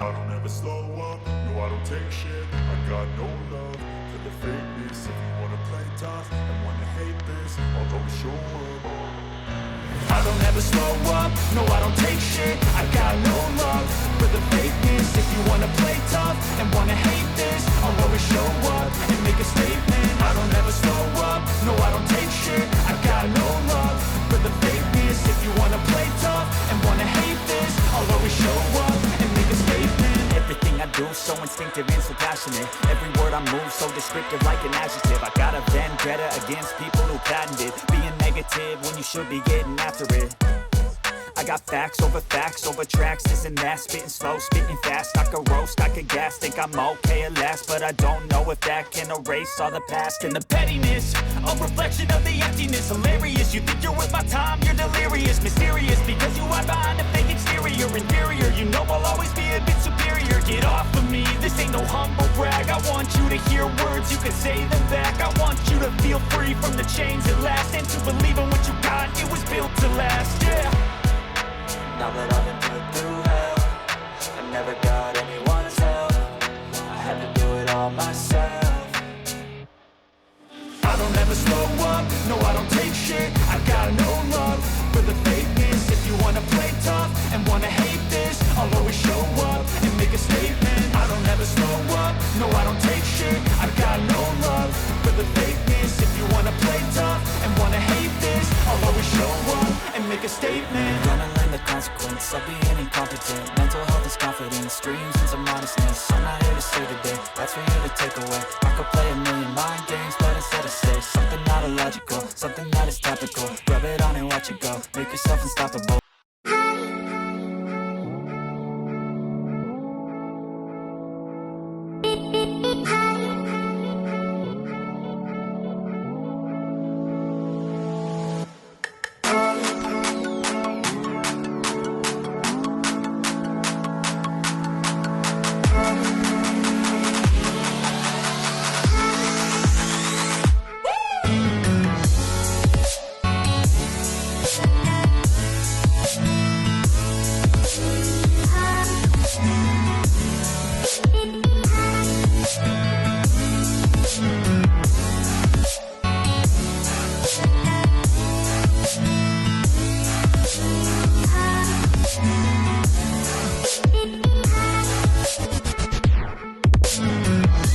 I don't ever slow up, no I don't take shit. I got no love for the fakeness. If you wanna play tough and wanna hate this, I'll always show up. I don't ever slow up, no I don't take shit. I got no love for the fakeness. If you wanna play tough and wanna hate this, I'll always show up and make a statement. I don't ever slow up, no I don't take shit. I got no love for the fakeness. If you wanna play tough and wanna hate this, I'll always show up and make a statement. Everything I do so instinctive and so passionate. Every word I move so descriptive like an adjective. I got a vendetta against people who patented being negative when you should be getting after it. I got facts over tracks, this and that. Spitting slow, spitting fast. I could roast, I could gas. Think I'm okay at last, but I don't know if that can erase all the past. And the pettiness, a reflection of the emptiness. Hilarious, you think you're worth my time, you're delirious. Mysterious, because you hide behind a fake exterior. Inferior, you know I'll always be a bit superior. Get off of me, this ain't no humble brag. I want you to hear words, you can say them back. I want you to feel free from the chains at last, and to believe in what you got, it was built to last, yeah. Now that I've been put through hell, I never got anyone's help. I had to do it all myself. I don't ever slow up, no I don't take shit. I got no love for the fakeness. If you wanna play tough and wanna hate this, I'll always show up and make a statement. I don't ever slow up, no I don't take shit. I got no love for the fakeness. If you wanna play tough and wanna hate this, I'll always show up and make a statement. Gonna learn the consequence of being incompetent. Mental health is confidence, dreams and some modestness. I'm not here to save the day, that's for you to take away.